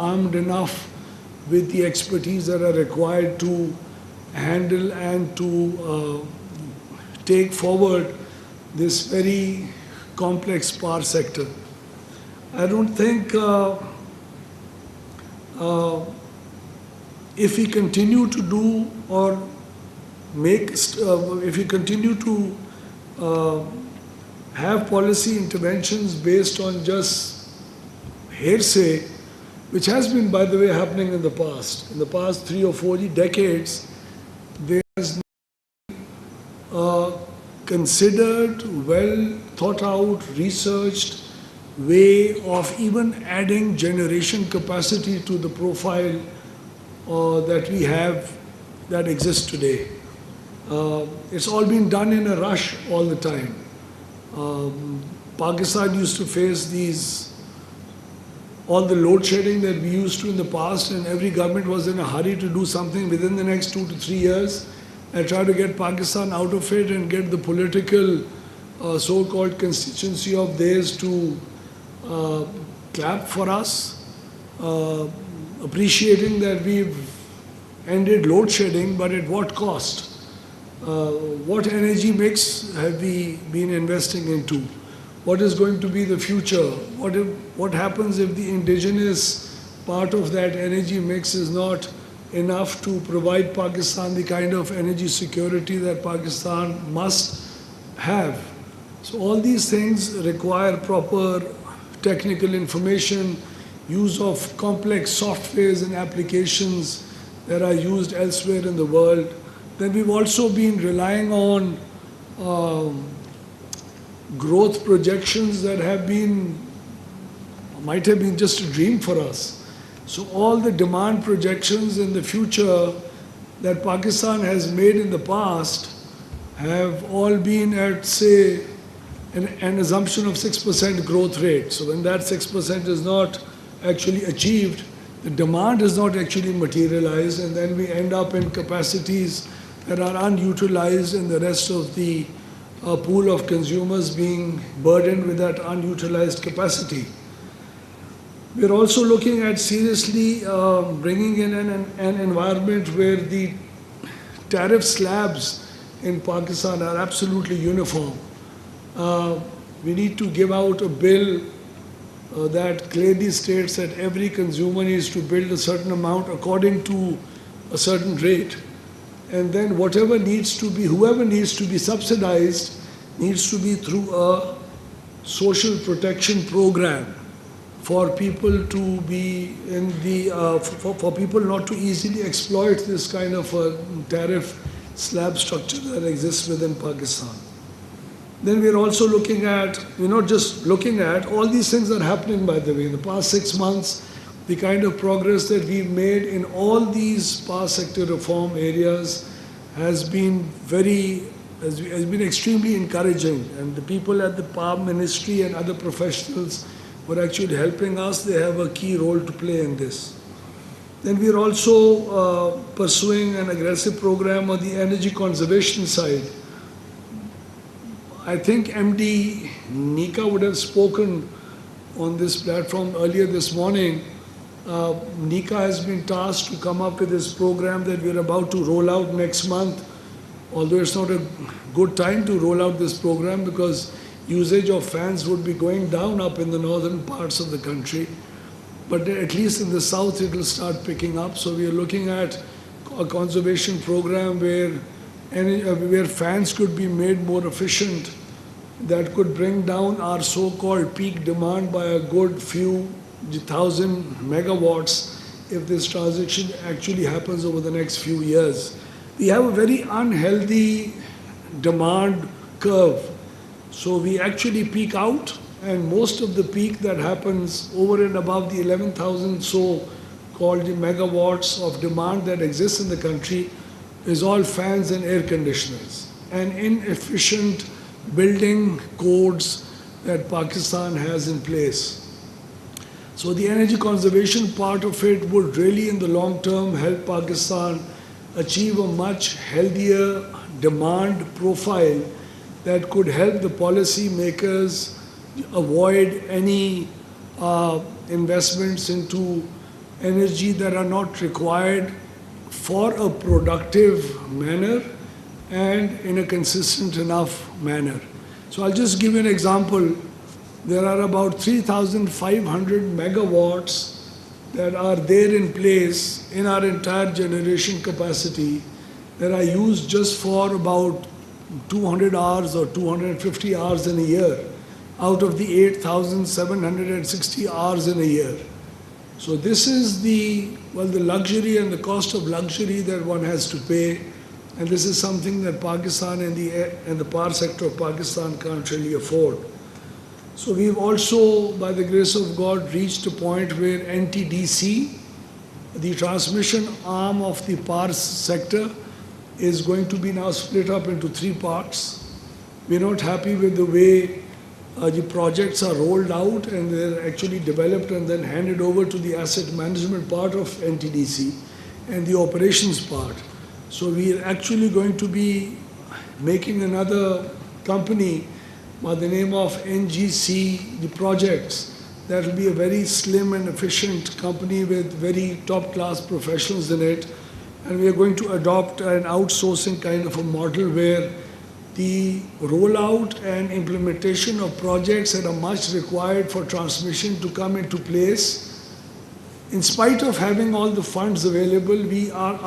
armed enough with the expertise that are required to handle and to take forward this very complex power sector. I don't think if we continue to do or make, if we continue to have policy interventions based on just hearsay, which has been, by the way, happening in the past. In the past 3 or 4 decades, there's a considered, well thought out, researched way of even adding generation capacity to the profile that we have, that exists today. It's all been done in a rush all the time. Pakistan used to face all the load shedding that we used to in the past, and every government was in a hurry to do something within the next 2 to 3 years and try to get Pakistan out of it and get the political so-called constituency of theirs to clap for us, appreciating that we've ended load shedding, but at what cost? What energy mix have we been investing into? What is going to be the future? What happens if the indigenous part of that energy mix is not enough to provide Pakistan the kind of energy security that Pakistan must have? So all these things require proper technical information, use of complex softwares and applications that are used elsewhere in the world. Then we've also been relying on growth projections that might have been just a dream for us. So all the demand projections in the future that Pakistan has made in the past have all been at, say, an assumption of 6% growth rate. So when that 6% is not actually achieved, the demand is not actually materialized, and then we end up in capacities that are unutilized, and the rest of the pool of consumers being burdened with that unutilized capacity. We're also looking at seriously bringing in an environment where the tariff slabs in Pakistan are absolutely uniform. We need to give out a bill that clearly states that every consumer needs to build a certain amount according to a certain rate. And then whoever needs to be subsidized needs to be through a social protection program for people to be in for people not to easily exploit this kind of a tariff slab structure that exists within Pakistan. Then we're also looking at, we're not just looking at, all these things are happening, by the way. In the past 6 months, the kind of progress that we've made in all these power sector reform areas has been extremely encouraging. And the people at the Power Ministry and other professionals who are actually helping us, they have a key role to play in this. Then we are also pursuing an aggressive program on the energy conservation side. I think MD Nika would have spoken on this platform earlier this morning. Nika has been tasked to come up with this program that we're about to roll out next month, although it's not a good time to roll out this program because usage of fans would be going down up in the northern parts of the country. But at least in the south it will start picking up. So we are looking at a conservation program where fans could be made more efficient, that could bring down our so-called peak demand by a good few thousand megawatts if this transition actually happens over the next few years. We have a very unhealthy demand curve. So we actually peak out, and most of the peak that happens over and above the 11,000 so-called megawatts of demand that exists in the country is all fans and air conditioners and inefficient building codes that Pakistan has in place. So the energy conservation part of it would really in the long term help Pakistan achieve a much healthier demand profile that could help the policy makers avoid any investments into energy that are not required for a productive manner and in a consistent enough manner. So I'll just give you an example. There are about 3,500 megawatts that are there in place in our entire generation capacity that are used just for about 200 hours or 250 hours in a year out of the 8,760 hours in a year. So this is the luxury and the cost of luxury that one has to pay, and this is something that Pakistan and the power sector of Pakistan can't really afford. So we've also, by the grace of God, reached a point where NTDC, the transmission arm of the power sector, is going to be now split up into 3 parts. We're not happy with the way the projects are rolled out and they're actually developed and then handed over to the asset management part of NTDC and the operations part. So we are actually going to be making another company by the name of NGC, the projects. That will be a very slim and efficient company with very top-class professionals in it. And we are going to adopt an outsourcing kind of a model where the rollout and implementation of projects that are much required for transmission to come into place. In spite of having all the funds available,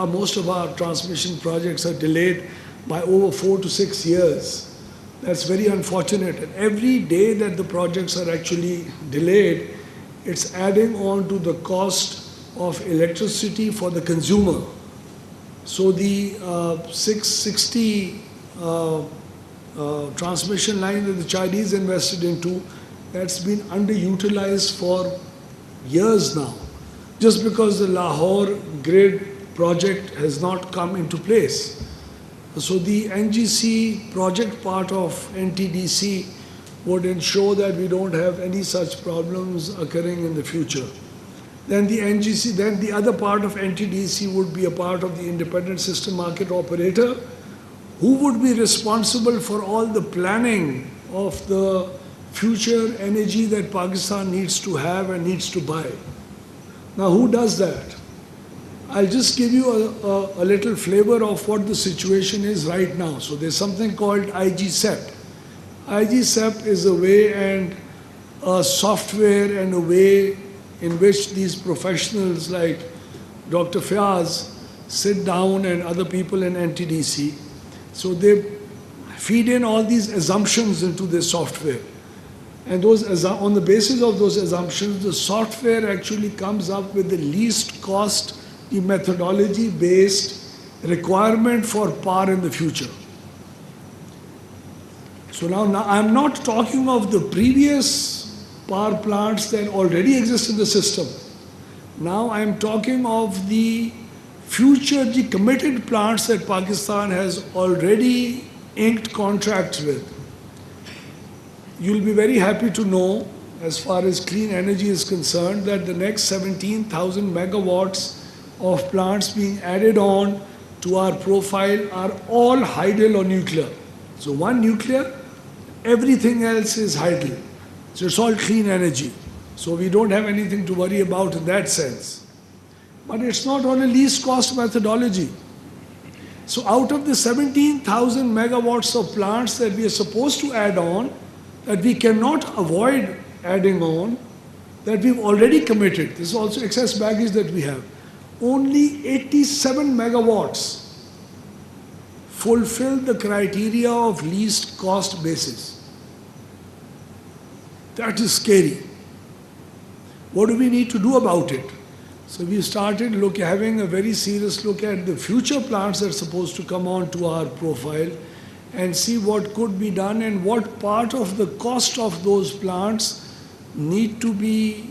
most of our transmission projects are delayed by over 4 to 6 years. That's very unfortunate. And every day that the projects are actually delayed, it's adding on to the cost of electricity for the consumer. So the 660 transmission line that the Chinese invested into, that's been underutilized for years now, just because the Lahore grid project has not come into place. So the NGC project part of NTDC would ensure that we don't have any such problems occurring in the future. Then the other part of NTDC would be a part of the independent system market operator, who would be responsible for all the planning of the future energy that Pakistan needs to have and needs to buy. Now, who does that? I'll just give you a little flavor of what the situation is right now. So there's something called IGSEP. IGSEP is a way and a software and a way in which these professionals like Dr. Fayaz sit down and other people in NTDC. So they feed in all these assumptions into this software. And on the basis of those assumptions, the software actually comes up with the least cost, the methodology-based requirement for power in the future. So now I'm not talking of the previous power plants that already exist in the system. Now I'm talking of the future, the committed plants that Pakistan has already inked contracts with. You'll be very happy to know, as far as clean energy is concerned, that the next 17,000 megawatts of plants being added on to our profile are all hydel or nuclear. So one nuclear, everything else is hydel. So it's all clean energy. So we don't have anything to worry about in that sense. But it's not on a least cost methodology. So out of the 17,000 megawatts of plants that we are supposed to add on, that we cannot avoid adding on, that we've already committed, this is also excess baggage that we have, only 87 megawatts fulfill the criteria of least cost basis. That is scary. What do we need to do about it? So we started having a very serious look at the future plants that are supposed to come on to our profile and see what could be done and what part of the cost of those plants need to be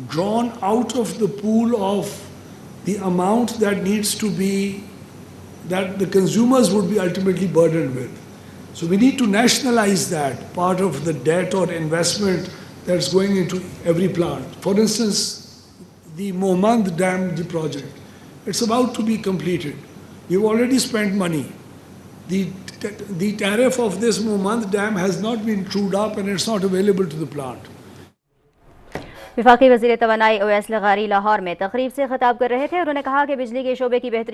drawn out of the pool of the amount that needs to be, that the consumers would be ultimately burdened with. So we need to nationalize that part of the debt or investment that's going into every plant. For instance, the Mohmand Dam project, it's about to be completed. We've already spent money. The tariff of this Mohmand Dam has not been trued up and it's not available to the plant. वफाकी वज़ीर तवानाई अवैस लग़ारी लाहौर में तकरीब से खिताब कर रहे थे। उन्होंने कहा कि बिजली के शोबे की बेहतरी